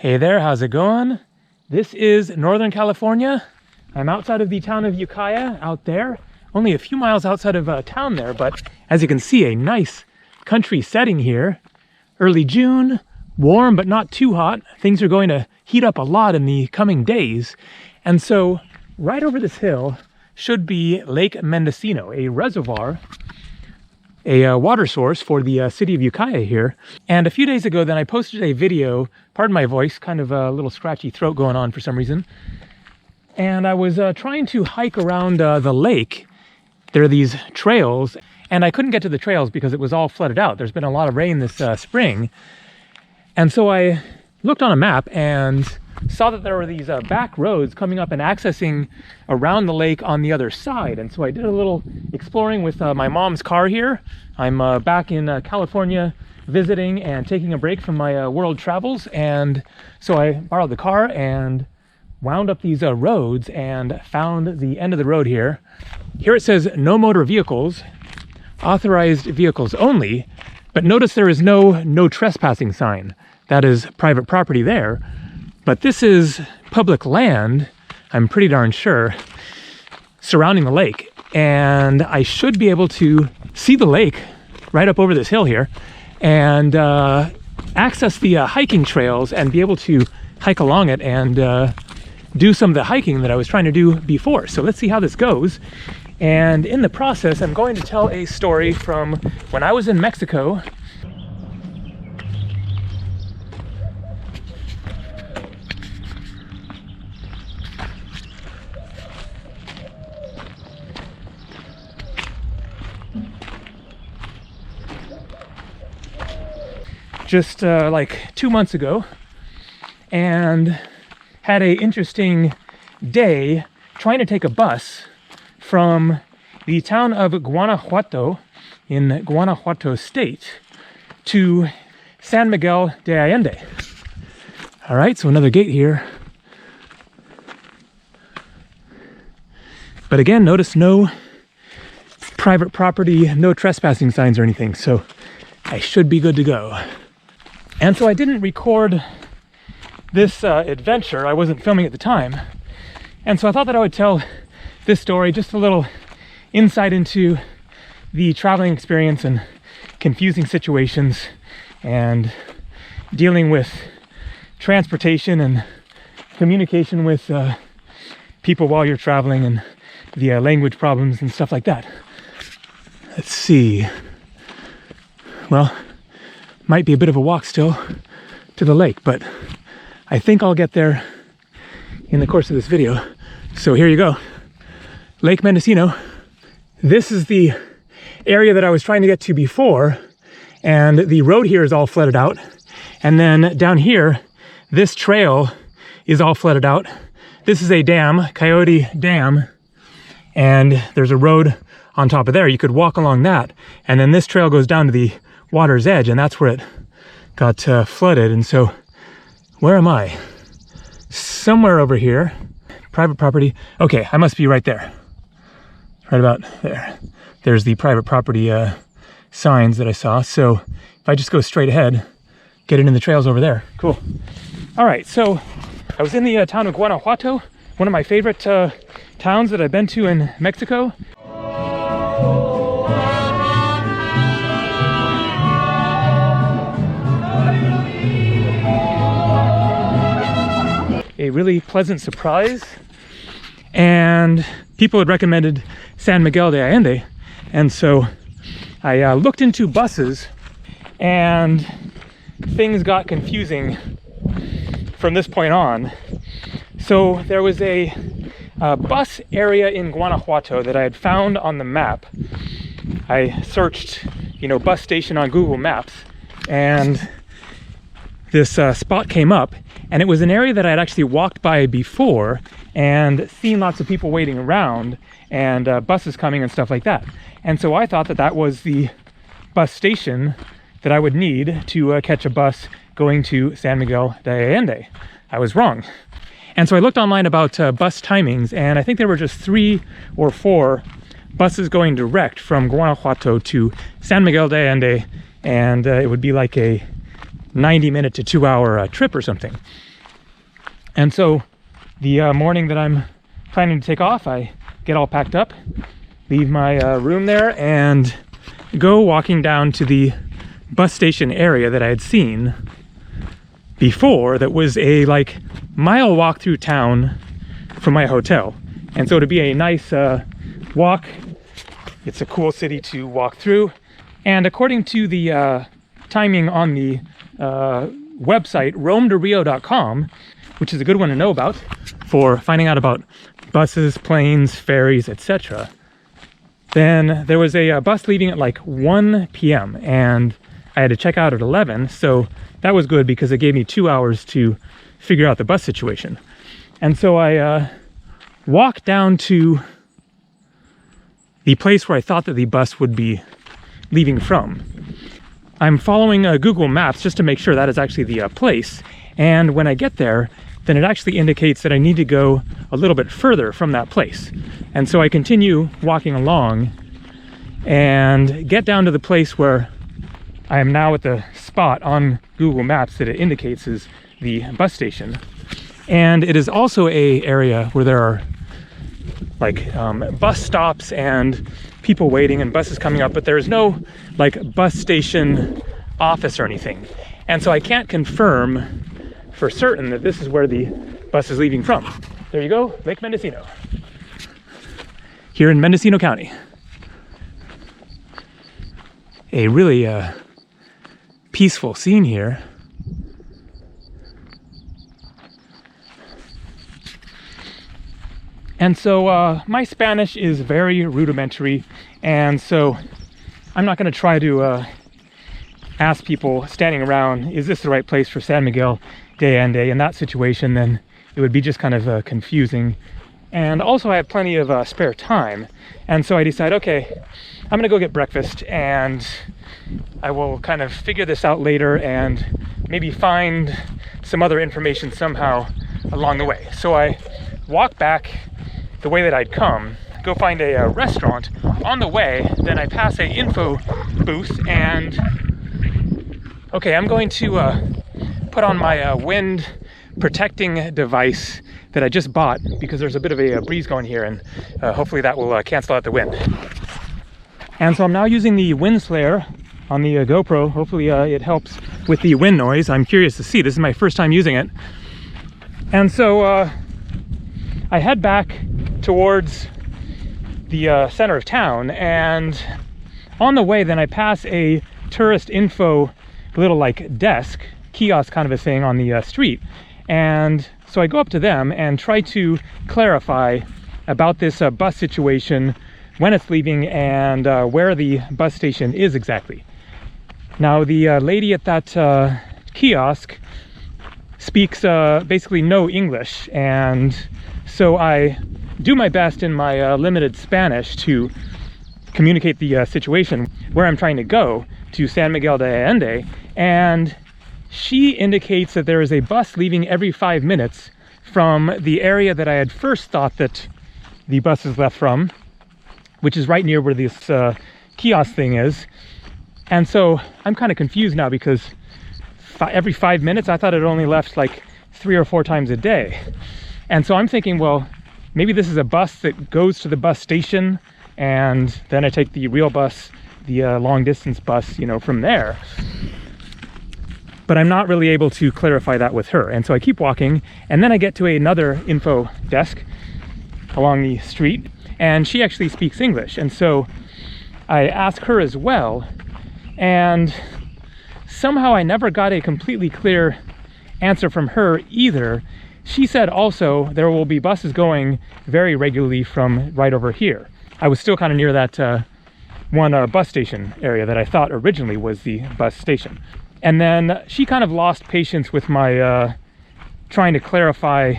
Hey there, how's it going? This is Northern California. I'm outside of the town of Ukiah out there, only a few miles outside of town there, but as you can see, a nice country setting here. Early June, warm but not too hot. Things are going to heat up a lot in the coming days. And so right over this hill should be Lake Mendocino, a reservoir, a water source for the city of Ukiah here. And a few days ago then I posted a video, pardon my voice, kind of a little scratchy throat going on for some reason. And I was trying to hike around the lake. There are these trails, and I couldn't get to the trails because it was all flooded out. There's been a lot of rain this spring. And so I looked on a map and saw that there were these back roads coming up and accessing around the lake on the other side. And so I did a little exploring with my mom's car here. I'm back in California visiting and taking a break from my world travels. And so I borrowed the car and wound up these roads and found the end of the road here. Here it says no motor vehicles, authorized vehicles only, but notice there is no trespassing sign. That is private property there. But this is public land, I'm pretty darn sure, surrounding the lake. And I should be able to see the lake right up over this hill here and access the hiking trails and be able to hike along it and do some of the hiking that I was trying to do before. So let's see how this goes. And in the process, I'm going to tell a story from when I was in Mexico. Just like 2 months ago, and had a interesting day trying to take a bus from the town of Guanajuato in Guanajuato State to San Miguel de Allende. All right, so another gate here. But again, notice no private property, no trespassing signs or anything, so I should be good to go. And so I didn't record this adventure. I wasn't filming at the time. And so I thought that I would tell this story, just a little insight into the traveling experience and confusing situations and dealing with transportation and communication with people while you're traveling and the language problems and stuff like that. Let's see. Well, might be a bit of a walk still to the lake, but I think I'll get there in the course of this video. So here you go. Lake Mendocino. This is the area that I was trying to get to before, and the road here is all flooded out. And then down here, this trail is all flooded out. This is a dam, Coyote Dam, and there's a road on top of there. You could walk along that, and then this trail goes down to the water's edge, and that's where it got flooded. And so where am I? Somewhere over here. Private property. Okay, I must be right there. Right about there. There's the private property signs that I saw. So if I just go straight ahead, get into the trails over there. Cool. All right, so I was in the town of Guanajuato, one of my favorite towns that I've been to in Mexico. A really pleasant surprise, and people had recommended San Miguel de Allende, and so I looked into buses, and things got confusing from this point on. So there was a bus area in Guanajuato that I had found on the map. I searched, bus station on Google Maps, and this spot came up. And it was an area that I'd actually walked by before and seen lots of people waiting around and buses coming and stuff like that. And so I thought that that was the bus station that I would need to catch a bus going to San Miguel de Allende. I was wrong. And so I looked online about bus timings, and I think there were just 3 or 4 buses going direct from Guanajuato to San Miguel de Allende, and it would be like a 90-minute to 2-hour trip or something. And so the morning that I'm planning to take off, I get all packed up, leave my room there, and go walking down to the bus station area that I had seen before, that was a like mile walk through town from my hotel. And so to be a nice walk, it's a cool city to walk through. And according to the timing on the website roamtorio.com, which is a good one to know about for finding out about buses, planes, ferries, etc., then there was a bus leaving at like 1 p.m. and I had to check out at 11, so that was good because it gave me 2 hours to figure out the bus situation. And so I walked down to the place where I thought that the bus would be leaving from. I'm following Google Maps just to make sure that is actually the place, and when I get there, then it actually indicates that I need to go a little bit further from that place. And so I continue walking along and get down to the place where I am now at the spot on Google Maps that it indicates is the bus station. And it is also a area where there are like bus stops and people waiting and buses coming up, but there is no like bus station office or anything. And so I can't confirm for certain that this is where the bus is leaving from. There you go, Lake Mendocino, here in Mendocino County. A really peaceful scene here. And so my Spanish is very rudimentary, and so I'm not going to try to ask people standing around, is this the right place for San Miguel de Allende? In that situation, then it would be just kind of confusing. And also I have plenty of spare time, and so I decide, okay, I'm gonna go get breakfast and I will kind of figure this out later and maybe find some other information somehow along the way. So I walk back the way that I'd come, go find a restaurant. On the way, then I pass a info booth, and okay, I'm going to put on my wind protecting device that I just bought because there's a bit of a breeze going here, and hopefully that will cancel out the wind. And so I'm now using the wind slayer on the GoPro. Hopefully it helps with the wind noise. I'm curious to see. This is my first time using it. And so I head back towards the center of town, and on the way then I pass a tourist info little like desk, kiosk kind of a thing on the street. And so I go up to them and try to clarify about this bus situation, when it's leaving, and where the bus station is exactly. Now the lady at that kiosk speaks basically no English, and so I do my best in my limited Spanish to communicate the situation, where I'm trying to go to San Miguel de Allende, and she indicates that there is a bus leaving every 5 minutes from the area that I had first thought that the bus is left from, which is right near where this kiosk thing is. And so I'm kind of confused now because every 5 minutes, I thought it only left like 3 or 4 times a day. And so I'm thinking, well, maybe this is a bus that goes to the bus station, and then I take the real bus, the long distance bus, you know, from there. But I'm not really able to clarify that with her. And so I keep walking, and then I get to another info desk along the street, and she actually speaks English. And so I ask her as well, and somehow I never got a completely clear answer from her either. She said also there will be buses going very regularly from right over here. I was still kind of near that one bus station area that I thought originally was the bus station. And then she kind of lost patience with my trying to clarify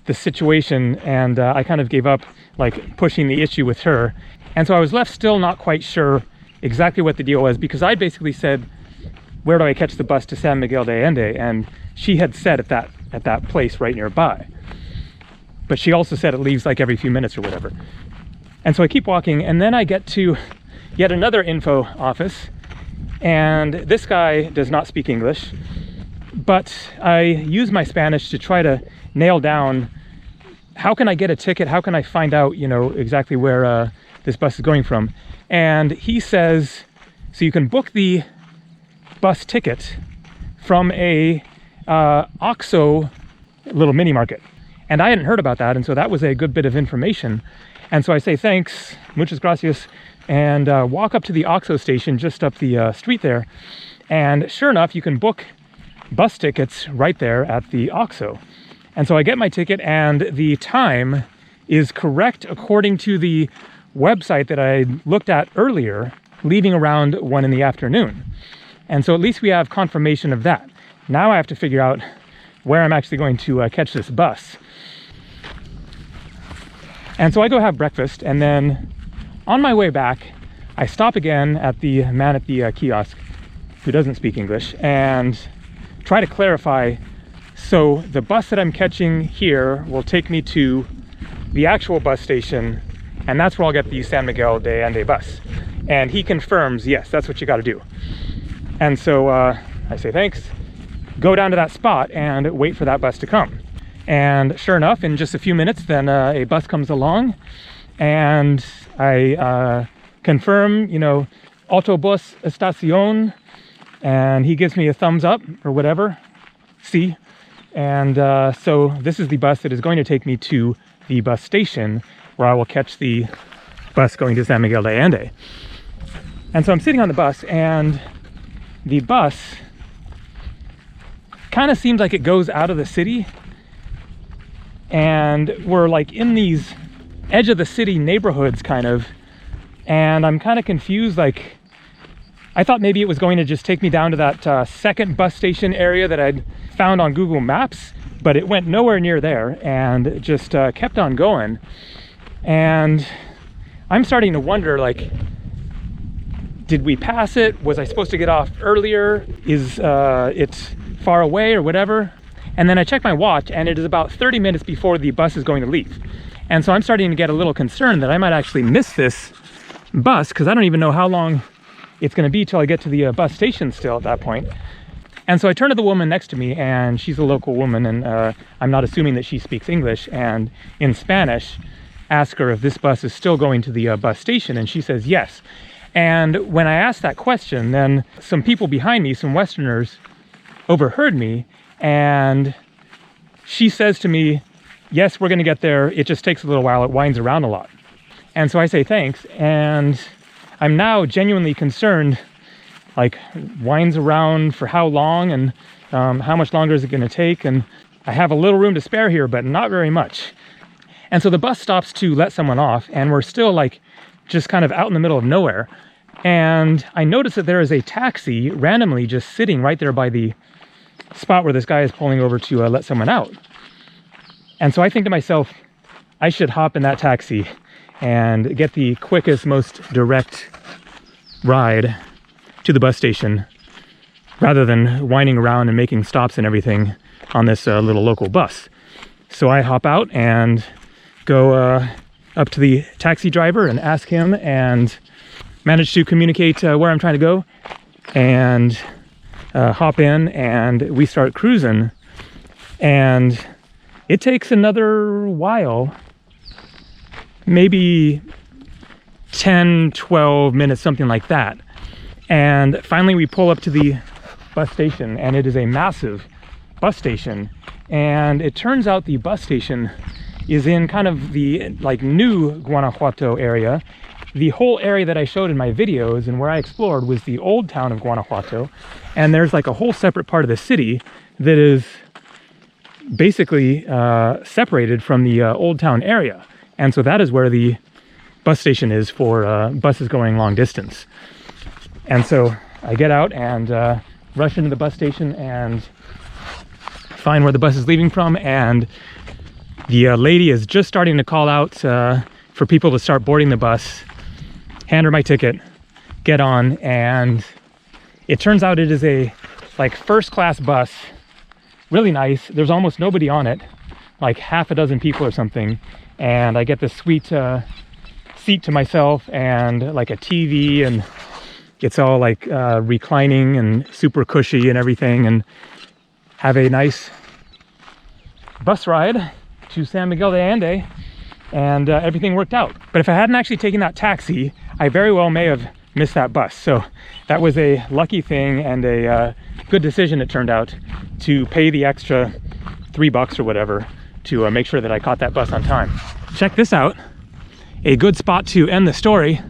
the situation, and I kind of gave up like pushing the issue with her. And so I was left still not quite sure exactly what the deal was, because I basically said, where do I catch the bus to San Miguel de Allende? And she had said at that place right nearby. But she also said it leaves like every few minutes or whatever. And so I keep walking, and then I get to yet another info office, and this guy does not speak English. But I use my Spanish to try to nail down how can I get a ticket? How can I find out, you know, exactly where this bus is going from? And he says, so you can book the bus ticket from a OXXO little mini market. And I hadn't heard about that, and so that was a good bit of information. And so I say thanks, muchas gracias, and walk up to the OXXO station just up the street there. And sure enough, you can book bus tickets right there at the OXXO. And so I get my ticket, and the time is correct according to the website that I looked at earlier, leaving around 1 in the afternoon. And so at least we have confirmation of that. Now I have to figure out where I'm actually going to catch this bus. And so I go have breakfast, and then on my way back, I stop again at the man at the kiosk who doesn't speak English and try to clarify. So the bus that I'm catching here will take me to the actual bus station, and that's where I'll get the San Miguel de Allende bus. And he confirms, yes, that's what you got to do. And so I say thanks, go down to that spot and wait for that bus to come. And sure enough, in just a few minutes, then a bus comes along, and I confirm, you know, autobus estación, and he gives me a thumbs up or whatever, see. And so this is the bus that is going to take me to the bus station where I will catch the bus going to San Miguel de Allende. And so I'm sitting on the bus, and the bus kind of seems like it goes out of the city, and we're like in these edge of the city neighborhoods kind of, and I'm kind of confused. Like, I thought maybe it was going to just take me down to that second bus station area that I'd found on Google Maps, but it went nowhere near there and just kept on going. And I'm starting to wonder, like, did we pass it? Was I supposed to get off earlier? Is it far away or whatever? And then I check my watch, and it is about 30 minutes before the bus is going to leave. And so I'm starting to get a little concerned that I might actually miss this bus, because I don't even know how long it's going to be till I get to the bus station still at that point. And so I turn to the woman next to me, and she's a local woman, and I'm not assuming that she speaks English, and in Spanish ask her if this bus is still going to the bus station, and she says yes. And when I asked that question, then some people behind me, some Westerners, overheard me, and she says to me, yes, we're going to get there, it just takes a little while, it winds around a lot. And so I say thanks, and I'm now genuinely concerned, like, winds around for how long, and how much longer is it going to take? And I have a little room to spare here, but not very much. And so the bus stops to let someone off, and we're still like just kind of out in the middle of nowhere. And I notice that there is a taxi randomly just sitting right there by the spot where this guy is pulling over to let someone out. And so I think to myself, I should hop in that taxi and get the quickest, most direct ride to the bus station, rather than winding around and making stops and everything on this little local bus. So I hop out and go up to the taxi driver and ask him, and manage to communicate where I'm trying to go, and hop in, and we start cruising. And it takes another while, maybe 10, 12 minutes, something like that. And finally we pull up to the bus station, and it is a massive bus station. And it turns out the bus station is in kind of the like new Guanajuato area. The whole area that I showed in my videos and where I explored was the old town of Guanajuato. And there's like a whole separate part of the city that is basically separated from the old town area. And so that is where the bus station is for buses going long distance. And so I get out and rush into the bus station and find where the bus is leaving from. And the lady is just starting to call out for people to start boarding the bus. Hand her my ticket, get on, and it turns out it is a like first class bus, really nice. There's almost nobody on it, like half a dozen people or something. And I get this sweet seat to myself and like a TV, and it's all like reclining and super cushy and everything. And have a nice bus ride to San Miguel de Allende, and everything worked out. But if I hadn't actually taken that taxi, I very well may have missed that bus. So that was a lucky thing and a good decision, it turned out, to pay the extra $3 or whatever to make sure that I caught that bus on time. Check this out. A good spot to end the story.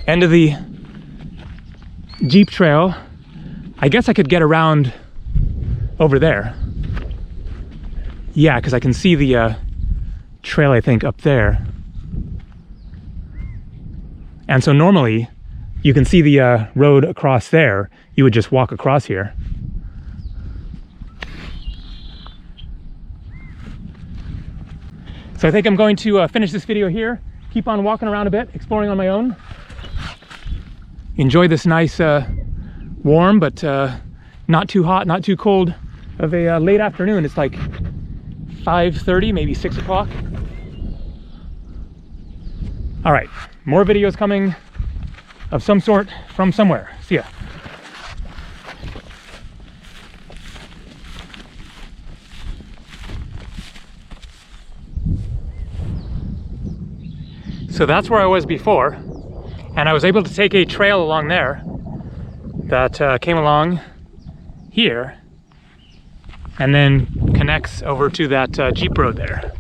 End of the Jeep trail. I guess I could get around over there. Yeah, because I can see the trail, I think, up there. And so normally you can see the road across there. You would just walk across here. So I think I'm going to finish this video here. Keep on walking around a bit, exploring on my own. Enjoy this nice, warm, but not too hot, not too cold of a late afternoon. It's like 5:30, maybe 6 o'clock. All right, more videos coming of some sort from somewhere. See ya. So that's where I was before, and I was able to take a trail along there that came along here and then connects over to that Jeep road there.